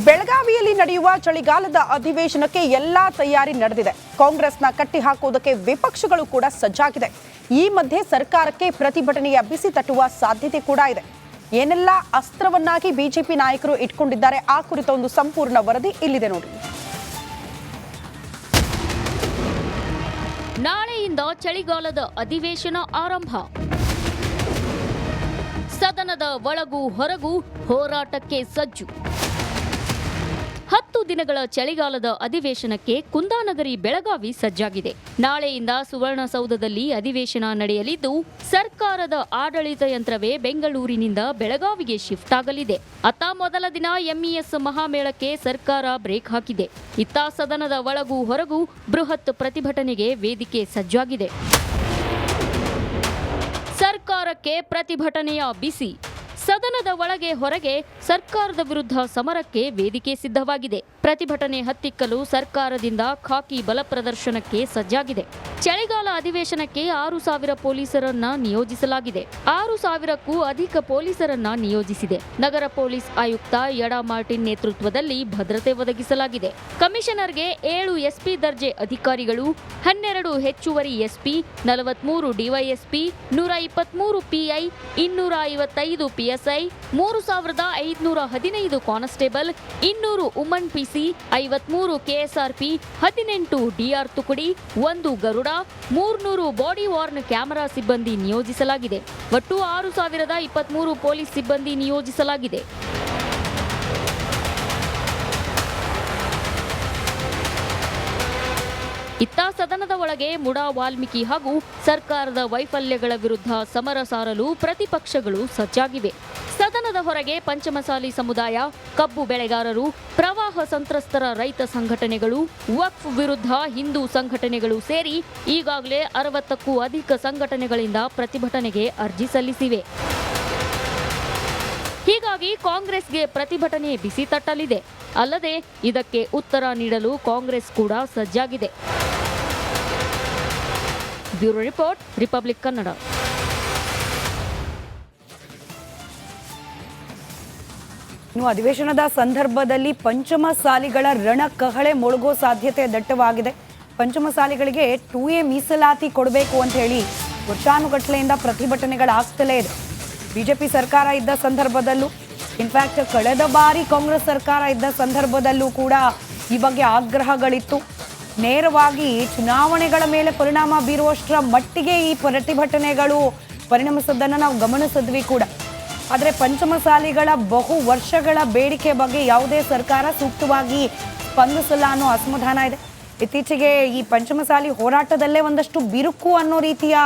ಬೆಳಗಾವಿಯಲ್ಲಿ ನಡೆಯುವ ಚಳಿಗಾಲದ ಅಧಿವೇಶನಕ್ಕೆ ಎಲ್ಲಾ ತಯಾರಿ ನಡೆದಿದೆ. ಕಾಂಗ್ರೆಸ್ನ ಕಟ್ಟಿ ಹಾಕುವುದಕ್ಕೆ ವಿಪಕ್ಷಗಳು ಕೂಡ ಸಜ್ಜಾಗಿದೆ. ಈ ಮಧ್ಯೆ ಸರ್ಕಾರಕ್ಕೆ ಪ್ರತಿಭಟನೆಯ ಬಿಸಿ ತಟ್ಟುವ ಸಾಧ್ಯತೆ ಕೂಡ ಇದೆ. ಏನೆಲ್ಲ ಅಸ್ತ್ರವನ್ನಾಗಿ ಬಿಜೆಪಿ ನಾಯಕರು ಇಟ್ಕೊಂಡಿದ್ದಾರೆ, ಆ ಕುರಿತ ಒಂದು ಸಂಪೂರ್ಣ ವರದಿ ಇಲ್ಲಿದೆ ನೋಡಿ. ನಾಳೆಯಿಂದ ಚಳಿಗಾಲದ ಅಧಿವೇಶನ ಆರಂಭ. ಸದನದ ಒಳಗೂ ಹೊರಗೂ ಹೋರಾಟಕ್ಕೆ ಸಜ್ಜು. 10 ದಿನಗಳ ಚಳಿಗಾಲದ ಅಧಿವೇಶನಕ್ಕೆ ಕುಂದಾನಗರಿ ಬೆಳಗಾವಿ ಸಜ್ಜಾಗಿದೆ. ನಾಳೆಯಿಂದ ಸುವರ್ಣಸೌಧದಲ್ಲಿ ಅಧಿವೇಶನ ನಡೆಯಲಿದ್ದು, ಸರ್ಕಾರದ ಆಡಳಿತ ಯಂತ್ರವೇ ಬೆಂಗಳೂರಿನಿಂದ ಬೆಳಗಾವಿಗೆ ಶಿಫ್ಟ್ ಆಗಲಿದೆ. ಅತ್ತ ಮೊದಲ ದಿನ ಎಂಇಎಸ್ ಮಹಾಮೇಳಕ್ಕೆ ಸರ್ಕಾರ ಬ್ರೇಕ್ ಹಾಕಿದೆ. ಇತ್ತ ಸದನದ ಒಳಗೂ ಹೊರಗೂ ಬೃಹತ್ ಪ್ರತಿಭಟನೆಗೆ ವೇದಿಕೆ ಸಜ್ಜಾಗಿದೆ. ಸರ್ಕಾರಕ್ಕೆ ಪ್ರತಿಭಟನೆಯ ಬಿಸಿ. ಸದನದ ಒಳಗೆ ಹೊರಗೆ ಸರ್ಕಾರದ ವಿರುದ್ಧ ಸಮರಕ್ಕೆ ವೇದಿಕೆ ಸಿದ್ಧವಾಗಿದೆ. ಪ್ರತಿಭಟನೆ ಹತ್ತಿಕ್ಕಲು ಸರ್ಕಾರದಿಂದ ಖಾಕಿ ಬಲ ಪ್ರದರ್ಶನಕ್ಕೆ ಸಜ್ಜಾಗಿದೆ. ಚಳಿಗಾಲ ಅಧಿವೇಶನಕ್ಕೆ 6,000 ಪೊಲೀಸರನ್ನ ನಿಯೋಜಿಸಲಾಗಿದೆ. 6,000ಕ್ಕೂ ಅಧಿಕ ಪೊಲೀಸರನ್ನ ನಿಯೋಜಿಸಿದೆ. ನಗರ ಪೊಲೀಸ್ ಆಯುಕ್ತ ಯಡಾ ಮಾರ್ಟಿನ್ ನೇತೃತ್ವದಲ್ಲಿ ಭದ್ರತೆ ಒದಗಿಸಲಾಗಿದೆ. ಕಮಿಷನರ್ಗೆ 7 ಎಸ್ಪಿ ದರ್ಜೆ ಅಧಿಕಾರಿಗಳು, 12 ಹೆಚ್ಚುವರಿ SP, 43 DYSP, 123 PI, 255 PSI, 3,515 constable, 200 woman PC, 53 KSRP, 18 DR ತುಕಡಿ, 1 ಗರುಡ, 300 ಬಾಡಿ ವಾರ್ನ್ ಕ್ಯಾಮೆರಾ ಸಿಬ್ಬಂದಿ ನಿಯೋಜಿಸಲಾಗಿದೆ. ಒಟ್ಟು 6,023 ಪೊಲೀಸ್ ಸಿಬ್ಬಂದಿ ನಿಯೋಜಿಸಲಾಗಿದೆ. ಇತ್ತ ಸದನದ ಒಳಗೆ ಮುಡಾ ವಾಲ್ಮೀಕಿ ಹಾಗೂ ಸರ್ಕಾರದ ವೈಫಲ್ಯಗಳ ವಿರುದ್ಧ ಸಮರ ಸಾರಲು ಪ್ರತಿಪಕ್ಷಗಳು ಸಜ್ಜಾಗಿವೆ. ಸದನದ ಹೊರಗೆ ಪಂಚಮಸಾಲಿ ಸಮುದಾಯ, ಕಬ್ಬು ಬೆಳೆಗಾರರು, ಪ್ರವಾಹ ಸಂತ್ರಸ್ತರ ರೈತ ಸಂಘಟನೆಗಳು, ವಕ್ಫ್ ವಿರುದ್ಧ ಹಿಂದೂ ಸಂಘಟನೆಗಳು ಸೇರಿ ಈಗಾಗಲೇ 60ಕ್ಕೂ ಅಧಿಕ ಸಂಘಟನೆಗಳಿಂದ ಪ್ರತಿಭಟನೆಗೆ ಅರ್ಜಿ ಸಲ್ಲಿಸಿವೆ. ಹೀಗಾಗಿ ಕಾಂಗ್ರೆಸ್ಗೆ ಪ್ರತಿಭಟನೆ ಬಿಸಿ ತಟ್ಟಲಿದೆ. ಅಲ್ಲದೆ ಇದಕ್ಕೆ ಉತ್ತರ ನೀಡಲು ಕಾಂಗ್ರೆಸ್ ಕೂಡ ಸಜ್ಜಾಗಿದೆ. Bureau report, republic Kannada. ಅಧಿವೇಶನದ ಸಂದರ್ಭದಲ್ಲಿ ಪಂಚಮಸಾಲಿಗಳ ರಣಕಹಳೆ ಮೊಳಗೋ ಸಾಧ್ಯತೆ ದಟ್ಟವಾಗಿದೆ. ಪಂಚಮಸಾಲಿಗಳಿಗೆ 2A ಮೀಸಲಾತಿ ಕೊಡಬೇಕು ಅಂತ ಹೇಳಿ ವರ್ಷಾನುಗಟ್ಟಲೆಯಿಂದ ಪ್ರತಿಭಟನೆಗಳಾಗ್ತಲೇ ಇದೆ. ಬಿಜೆಪಿ ಸರ್ಕಾರ ಇದ್ದ ಸಂದರ್ಭದಲ್ಲೂ, ಇನ್ಫ್ಯಾಕ್ಟ್ ಕಳೆದ ಬಾರಿ ಕಾಂಗ್ರೆಸ್ ಸರ್ಕಾರ ಇದ್ದ ಸಂದರ್ಭದಲ್ಲೂ ಕೂಡ ಈ ಬಗ್ಗೆ ಆಗ್ರಹಗಳಿತ್ತು. ನೇರವಾಗಿ ಚುನಾವಣೆಗಳ ಮೇಲೆ ಪರಿಣಾಮ ಬೀರುವಷ್ಟರ ಮಟ್ಟಿಗೆ ಈ ಪ್ರತಿಭಟನೆಗಳು ಪರಿಣಮಿಸೋದನ್ನು ನಾವು ಗಮನಿಸಿದ್ವಿ ಕೂಡ. ಆದರೆ ಪಂಚಮಸಾಲಿಗಳ ಬಹು ವರ್ಷಗಳ ಬೇಡಿಕೆ ಬಗ್ಗೆ ಯಾವುದೇ ಸರ್ಕಾರ ಸೂಕ್ತವಾಗಿ ಸ್ಪಂದಿಸಲ್ಲ ಅನ್ನೋ ಅಸಮಾಧಾನ ಇದೆ. ಇತ್ತೀಚೆಗೆ ಈ ಪಂಚಮಸಾಲಿ ಹೋರಾಟದಲ್ಲೇ ಒಂದಷ್ಟು ಬಿರುಕು ಅನ್ನೋ ರೀತಿಯ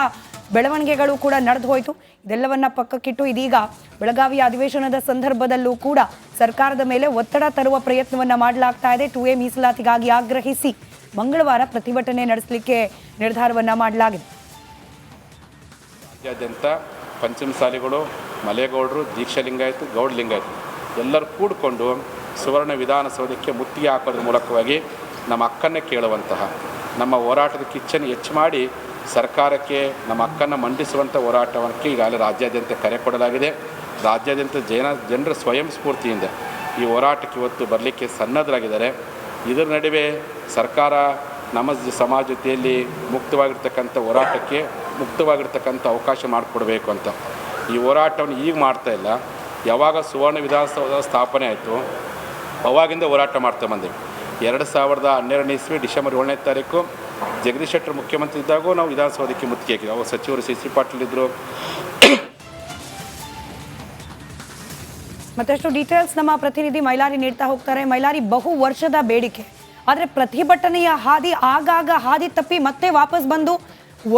ಬೆಳವಣಿಗೆಗಳು ಕೂಡ ನಡೆದು ಹೋಯಿತು. ಇದೆಲ್ಲವನ್ನ ಪಕ್ಕಕ್ಕಿಟ್ಟು ಇದೀಗ ಬೆಳಗಾವಿಯ ಅಧಿವೇಶನದ ಸಂದರ್ಭದಲ್ಲೂ ಕೂಡ ಸರ್ಕಾರದ ಮೇಲೆ ಒತ್ತಡ ತರುವ ಪ್ರಯತ್ನವನ್ನ ಮಾಡಲಾಗ್ತಾ ಇದೆ. 2A ಮೀಸಲಾತಿಗಾಗಿ ಆಗ್ರಹಿಸಿ ಮಂಗಳವಾರ ಪ್ರತಿಭಟನೆ ನಡೆಸಲಿಕ್ಕೆ ನಿರ್ಧಾರವನ್ನ ಮಾಡಲಾಗಿದೆ. ರಾಜ್ಯಾದ್ಯಂತ ಪಂಚಮಸಾಲಿಗಳು, ಮಲೆಗೌಡರು, ದೀಕ್ಷಾಲಿಂಗಾಯತು, ಗೌಡ ಲಿಂಗಾಯತು ಎಲ್ಲರೂ ಕೂಡಿಕೊಂಡು ಸುವರ್ಣ ವಿಧಾನಸೌಧಕ್ಕೆ ಮುತ್ತಿಗೆ ಹಾಕೋದ್ರ ಮೂಲಕವಾಗಿ ನಮ್ಮ ಹಕ್ಕನ್ನು ಕೇಳುವಂತಹ, ನಮ್ಮ ಹೋರಾಟದ ಕಿಚ್ಚನ್ನು ಹೆಚ್ಚು ಮಾಡಿ ಸರ್ಕಾರಕ್ಕೆ ನಮ್ಮ ಹಕ್ಕನ್ನು ಮಂಡಿಸುವಂಥ ಹೋರಾಟಕ್ಕೆ ಈಗಾಗಲೇ ರಾಜ್ಯಾದ್ಯಂತ ಕರೆ ಕೊಡಲಾಗಿದೆ. ರಾಜ್ಯಾದ್ಯಂತ ಜನರ ಸ್ವಯಂ ಸ್ಫೂರ್ತಿಯಿಂದ ಈ ಹೋರಾಟಕ್ಕೆ ಇವತ್ತು ಬರಲಿಕ್ಕೆ ಸನ್ನದ್ಧರಾಗಿದ್ದಾರೆ. ಇದರ ನಡುವೆ ಸರ್ಕಾರ ನಮ್ಮ ಸಮಾಜ ಜೊತೆಯಲ್ಲಿ ಮುಕ್ತವಾಗಿರ್ತಕ್ಕಂಥ ಹೋರಾಟಕ್ಕೆ ಮುಕ್ತವಾಗಿರ್ತಕ್ಕಂಥ ಅವಕಾಶ ಮಾಡಿಕೊಡ್ಬೇಕು ಅಂತ ಈ ಹೋರಾಟವನ್ನು ಈಗ ಮಾಡ್ತಾ ಇಲ್ಲ. ಯಾವಾಗ ಸುವರ್ಣ ವಿಧಾನಸೌಧ ಸ್ಥಾಪನೆ ಆಯಿತು ಅವಾಗಿಂದ ಹೋರಾಟ ಮಾಡ್ತಾ ಬಂದೆವು. 2012 ಇಸ್ವಿ ಡಿಸೆಂಬರ್ 7ನೇ ತಾರೀಕು ಜಗದೀಶ್ ಶೆಟ್ಟರ್ ಮುಖ್ಯಮಂತ್ರಿ ಇದ್ದಾಗೂ ನಾವು ವಿಧಾನಸೌಧಕ್ಕೆ ಮುತ್ತಿಗೆ ಹಾಕಿದ್ವಿ. ಅವಾಗ ಸಚಿವರು ಸಿ ಪಾಟೀಲ್ ಇದ್ದರು. ಮತ್ತಷ್ಟು ಡೀಟೇಲ್ಸ್ ನಮ್ಮ ಪ್ರತಿನಿಧಿ ಮೈಲಾರಿ ನೀಡ್ತಾ ಹೋಗ್ತಾರೆ. ಮೈಲಾರಿ, ಬಹು ವರ್ಷದ ಬೇಡಿಕೆ, ಆದರೆ ಪ್ರತಿಭಟನೆಯ ಹಾದಿ ಆಗಾಗ ಹಾದಿ ತಪ್ಪಿ ಮತ್ತೆ ವಾಪಸ್ ಬಂದು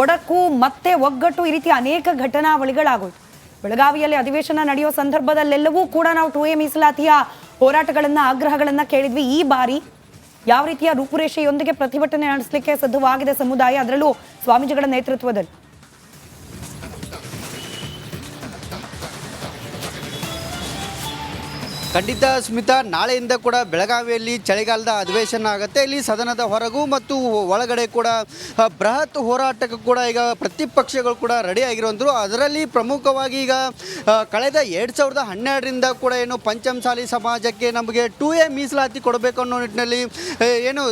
ಒಡಕು, ಮತ್ತೆ ಒಗ್ಗಟ್ಟು, ಈ ರೀತಿ ಅನೇಕ ಘಟನಾವಳಿಗಳಾಗೋಯ್ತು. ಬೆಳಗಾವಿಯಲ್ಲಿ ಅಧಿವೇಶನ ನಡೆಯೋ ಸಂದರ್ಭದಲ್ಲೆಲ್ಲವೂ ಕೂಡ ನಾವು 2A ಮೀಸಲಾತಿಯ ಹೋರಾಟಗಳನ್ನು, ಆಗ್ರಹಗಳನ್ನು ಕೇಳಿದ್ವಿ. ಈ ಬಾರಿ ಯಾವ ರೀತಿಯ ರೂಪುರೇಷೆಯೊಂದಿಗೆ ಪ್ರತಿಭಟನೆ ನಡೆಸಲಿಕ್ಕೆ ಸಿದ್ಧವಾಗಿದೆ ಸಮುದಾಯ, ಅದರಲ್ಲೂ ಸ್ವಾಮೀಜಿಗಳ ನೇತೃತ್ವದಲ್ಲಿ? ಖಂಡಿತ ಸ್ಮಿತಾ, ನಾಳೆಯಿಂದ ಕೂಡ ಬೆಳಗಾವಿಯಲ್ಲಿ ಚಳಿಗಾಲದ ಅಧಿವೇಶನ ಆಗುತ್ತೆ. ಇಲ್ಲಿ ಸದನದ ಹೊರಗೂ ಮತ್ತು ಒಳಗಡೆ ಕೂಡ ಬೃಹತ್ ಹೋರಾಟಕ್ಕೂ ಕೂಡ ಈಗ ಪ್ರತಿಪಕ್ಷಗಳು ಕೂಡ ರೆಡಿ ಆಗಿರುವಂಥರು. ಅದರಲ್ಲಿ ಪ್ರಮುಖವಾಗಿ ಈಗ ಕಳೆದ 2012ರಿಂದ ಕೂಡ ಏನು ಪಂಚಮಸಾಲಿ ಸಮಾಜಕ್ಕೆ ನಮಗೆ 2A ಮೀಸಲಾತಿ ಕೊಡಬೇಕು ಅನ್ನೋ ನಿಟ್ಟಿನಲ್ಲಿ ಏನು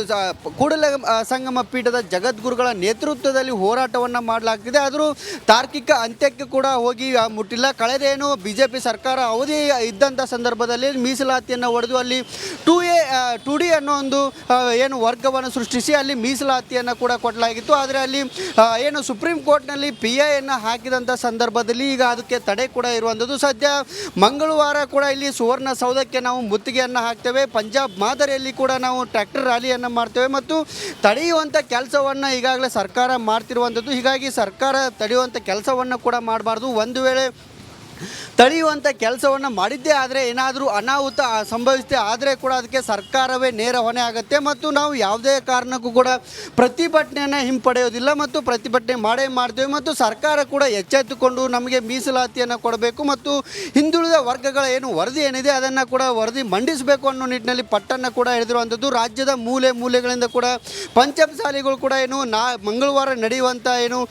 ಕೂಡಲ ಸಂಗಮ ಪೀಠದ ಜಗದ್ಗುರುಗಳ ನೇತೃತ್ವದಲ್ಲಿ ಹೋರಾಟವನ್ನು ಮಾಡಲಾಗ್ತಿದೆ. ಆದರೂ ತಾರ್ಕಿಕ ಅಂತ್ಯಕ್ಕೆ ಕೂಡ ಹೋಗಿ ಮುಟ್ಟಿಲ್ಲ. ಕಳೆದ ಏನು BJP ಸರ್ಕಾರ ಅವಧಿ ಇದ್ದಂಥ ಸಂದರ್ಭದಲ್ಲಿ ಮೀಸಲಾತಿಯನ್ನು ಒಡೆದು ಅಲ್ಲಿ 2D ಅನ್ನೋ ಒಂದು ಏನು ವರ್ಗವನ್ನು ಸೃಷ್ಟಿಸಿ ಅಲ್ಲಿ ಮೀಸಲಾತಿಯನ್ನು ಕೂಡ ಕೊಡಲಾಗಿತ್ತು. ಆದರೆ ಅಲ್ಲಿ ಏನು ಸುಪ್ರೀಂ ಕೋರ್ಟ್ನಲ್ಲಿ PIಯನ್ನು ಹಾಕಿದಂಥ ಸಂದರ್ಭದಲ್ಲಿ ಈಗ ಅದಕ್ಕೆ ತಡೆ ಕೂಡ ಇರುವಂಥದ್ದು. ಸದ್ಯ ಮಂಗಳವಾರ ಕೂಡ ಇಲ್ಲಿ ಸುವರ್ಣಸೌಧಕ್ಕೆ ನಾವು ಮುತ್ತಿಗೆಯನ್ನು ಹಾಕ್ತೇವೆ, ಪಂಜಾಬ್ ಮಾದರಿಯಲ್ಲಿ ಕೂಡ ನಾವು ಟ್ರ್ಯಾಕ್ಟರ್ ರ್ಯಾಲಿಯನ್ನು ಮಾಡ್ತೇವೆ ಮತ್ತು ತಡೆಯುವಂಥ ಕೆಲಸವನ್ನು ಈಗಾಗಲೇ ಸರ್ಕಾರ ಮಾಡ್ತಿರುವಂಥದ್ದು. ಹೀಗಾಗಿ ಸರ್ಕಾರ ತಡೆಯುವಂಥ ಕೆಲಸವನ್ನು ಕೂಡ ಮಾಡಬಾರ್ದು. ಒಂದು ವೇಳೆ ತಡೆಯುವಂಥ ಕೆಲಸವನ್ನು ಮಾಡಿದ್ದೇ ಆದರೆ ಏನಾದರೂ ಅನಾಹುತ ಸಂಭವಿಸಿದೆ ಆದರೆ ಕೂಡ ಅದಕ್ಕೆ ಸರ್ಕಾರವೇ ನೇರ ಹೊಣೆ ಆಗುತ್ತೆ ಮತ್ತು ನಾವು ಯಾವುದೇ ಕಾರಣಕ್ಕೂ ಕೂಡ ಪ್ರತಿಭಟನೆಯನ್ನು ಹಿಂಪಡೆಯೋದಿಲ್ಲ ಮತ್ತು ಪ್ರತಿಭಟನೆ ಮಾಡೇ ಮಾಡ್ತೇವೆ ಮತ್ತು ಸರ್ಕಾರ ಕೂಡ ಎಚ್ಚೆತ್ತುಕೊಂಡು ನಮಗೆ ಮೀಸಲಾತಿಯನ್ನು ಕೊಡಬೇಕು ಮತ್ತು ಹಿಂದುಳಿದ ವರ್ಗಗಳ ಏನು ವರದಿ ಏನಿದೆ ಅದನ್ನು ಕೂಡ ವರದಿ ಮಂಡಿಸಬೇಕು ಅನ್ನೋ ನಿಟ್ಟಿನಲ್ಲಿ ಪಟ್ಟನ್ನು ಕೂಡ ಹಿಡಿದಿರುವಂಥದ್ದು. ರಾಜ್ಯದ ಮೂಲೆ ಮೂಲೆಗಳಿಂದ ಕೂಡ ಪಂಚಮಸಾಲಿಗಳು ಕೂಡ ಏನು ಮಂಗಳವಾರ ನಡೆಯುವಂಥ ಏನು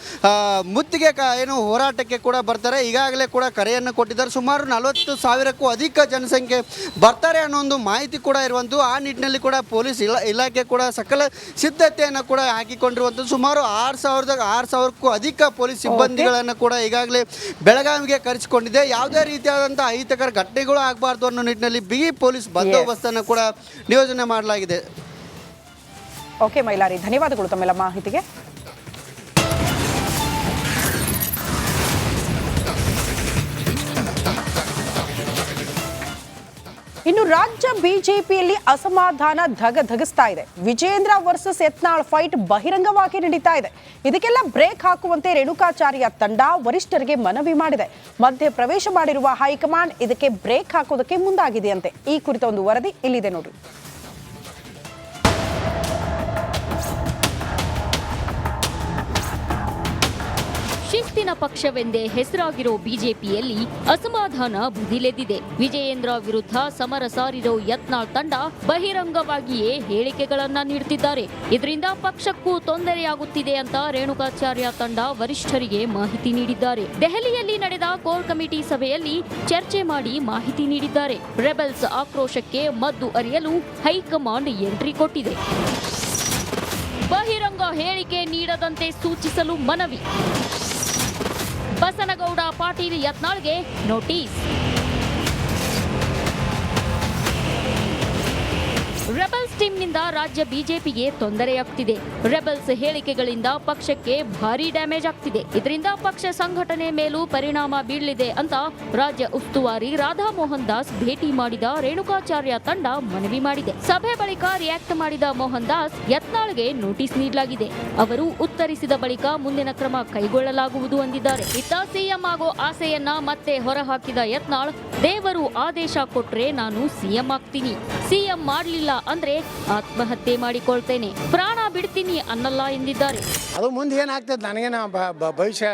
ಮುತ್ತಿಗೆ ಏನು ಹೋರಾಟಕ್ಕೆ ಕೂಡ ಬರ್ತಾರೆ. ಈಗಾಗಲೇ ಕೂಡ ಕರೆಯನ್ನು ಕೊಟ್ಟಿದ್ದಾರೆ. ಸುಮಾರು 40,000ಕ್ಕೂ ಅಧಿಕ ಜನಸಂಖ್ಯೆ ಬರ್ತಾರೆ ಅನ್ನೋ ಒಂದು ಮಾಹಿತಿ ಕೂಡ ಇರುವಂಥದ್ದು. ಆ ನಿಟ್ಟಿನಲ್ಲಿ ಕೂಡ ಪೊಲೀಸ್ ಇಲಾಖೆ ಕೂಡ ಸಕಲ ಸಿದ್ಧತೆಯನ್ನು ಕೂಡ ಹಾಕಿಕೊಂಡಿರುವಂಥದ್ದು. ಸುಮಾರು 6,000ಕ್ಕೂ ಅಧಿಕ ಪೊಲೀಸ್ ಸಿಬ್ಬಂದಿಗಳನ್ನು ಕೂಡ ಈಗಾಗಲೇ ಬೆಳಗಾವಿಗೆ ಕರೆಸಿಕೊಂಡಿದೆ. ಯಾವುದೇ ರೀತಿಯಾದಂಥ ಅಹಿತಕರ ಘಟನೆಗಳು ಆಗಬಾರ್ದು ಅನ್ನೋ ನಿಟ್ಟಿನಲ್ಲಿ ಬಿಗಿ ಪೊಲೀಸ್ ಬಂದೋಬಸ್ತನ್ನು ಕೂಡ ನಿಯೋಜನೆ ಮಾಡಲಾಗಿದೆ. ಓಕೆ ಮೈಲಾರಿ, ಧನ್ಯವಾದಗಳು ತಮ್ಮೆಲ್ಲ ಮಾಹಿತಿಗೆ. ಇನ್ನು ರಾಜ್ಯ ಬಿಜೆಪಿಯಲ್ಲಿ ಅಸಮಾಧಾನ ಧಗಧಗಿಸ್ತಾ ಇದೆ. ವಿಜೇಂದ್ರ ವರ್ಸಸ್ ಯತ್ನಾಳ್ ಫೈಟ್ ಬಹಿರಂಗವಾಗಿ ನಡೀತಾ ಇದೆ. ಇದಕ್ಕೆಲ್ಲ ಬ್ರೇಕ್ ಹಾಕುವಂತೆ ರೇಣುಕಾಚಾರ್ಯ ತಂಡ ವರಿಷ್ಠರಿಗೆ ಮನವಿ ಮಾಡಿದೆ. ಮಧ್ಯೆ ಪ್ರವೇಶ ಮಾಡಿರುವ ಹೈಕಮಾಂಡ್ ಇದಕ್ಕೆ ಬ್ರೇಕ್ ಹಾಕೋದಕ್ಕೆ ಮುಂದಾಗಿದೆಯಂತೆ. ಈ ಕುರಿತ ಒಂದು ವರದಿ ಇಲ್ಲಿದೆ ನೋಡಿ. ಶಿಸ್ತಿನ ಪಕ್ಷವೆಂದೇ ಹೆಸರಾಗಿರೋ ಬಿಜೆಪಿಯಲ್ಲಿ ಅಸಮಾಧಾನ ಬುದಿಲೆದ್ದಿದೆ. ವಿಜಯೇಂದ್ರ ವಿರುದ್ಧ ಸಮರ ಸಾರಿರೋ ಯತ್ನಾಳ್ ತಂಡ ಬಹಿರಂಗವಾಗಿಯೇ ಹೇಳಿಕೆಗಳನ್ನ ನೀಡುತ್ತಿದ್ದಾರೆ. ಇದರಿಂದ ಪಕ್ಷಕ್ಕೂ ತೊಂದರೆಯಾಗುತ್ತಿದೆ ಅಂತ ರೇಣುಕಾಚಾರ್ಯ ತಂಡ ವರಿಷ್ಠರಿಗೆ ಮಾಹಿತಿ ನೀಡಿದ್ದಾರೆ. ದೆಹಲಿಯಲ್ಲಿ ನಡೆದ ಕೋರ್ ಕಮಿಟಿ ಸಭೆಯಲ್ಲಿ ಚರ್ಚೆ ಮಾಡಿ ಮಾಹಿತಿ ನೀಡಿದ್ದಾರೆ. ರೆಬೆಲ್ಸ್ ಆಕ್ರೋಶಕ್ಕೆ ಮದ್ದು ಅರಿಯಲು ಹೈಕಮಾಂಡ್ ಎಂಟ್ರಿ ಕೊಟ್ಟಿದೆ. ಬಹಿರಂಗ ಹೇಳಿಕೆ ನೀಡದಂತೆ ಸೂಚಿಸಲು ಮನವಿ. ಬಸನಗೌಡ ಪಾಟೀಲ್ ಯತ್ನಾಳ್ಗೆ ನೋಟಿಸ್. ರೆಬೆಲ್ಸ್ ಟೀಮ್ನಿಂದ ರಾಜ್ಯ ಬಿಜೆಪಿಗೆ ತೊಂದರೆಯಾಗ್ತಿದೆ. ರೆಬೆಲ್ಸ್ ಹೇಳಿಕೆಗಳಿಂದ ಪಕ್ಷಕ್ಕೆ ಭಾರಿ ಡ್ಯಾಮೇಜ್ ಆಗ್ತಿದೆ. ಇದರಿಂದ ಪಕ್ಷ ಸಂಘಟನೆ ಮೇಲೂ ಪರಿಣಾಮ ಬೀಳಲಿದೆ ಅಂತ ರಾಜ್ಯ ಉಸ್ತುವಾರಿ ರಾಧಾ ಮೋಹನ್ ದಾಸ್ ಭೇಟಿ ಮಾಡಿದ ರೇಣುಕಾಚಾರ್ಯ ತಂಡ ಮನವಿ ಮಾಡಿದೆ. ಸಭೆ ಬಳಿಕ ರಿಯಾಕ್ಟ್ ಮಾಡಿದ ಮೋಹನ್ ದಾಸ್ ಯತ್ನಾಳ್ಗೆ ನೋಟಿಸ್ ನೀಡಲಾಗಿದೆ. ಅವರು ಉತ್ತರಿಸಿದ ಬಳಿಕ ಮುಂದಿನ ಕ್ರಮ ಕೈಗೊಳ್ಳಲಾಗುವುದು ಎಂದಿದ್ದಾರೆ. ಇತ್ತ ಸಿಎಂ ಆಗೋ ಆಸೆಯನ್ನ ಮತ್ತೆ ಹೊರಹಾಕಿದ ಯತ್ನಾಳ್, ದೇವರು ಆದೇಶ ಕೊಟ್ರೆ ನಾನು ಸಿಎಂ ಆಗ್ತೀನಿ, ಸಿಎಂ ಮಾಡಲಿಲ್ಲ ಅಂದ್ರೆ ಆತ್ಮಹತ್ಯೆ ಮಾಡಿಕೊಳ್ತೇನೆ, ಪ್ರಾಣ ಬಿಡ್ತೀನಿ ಅನ್ನಲ್ಲ ಎಂದಿದ್ದಾರೆ. ಅದು ಮುಂದೆ ಏನಾಗ್ತದೆ ನನಗೇನ ಭವಿಷ್ಯ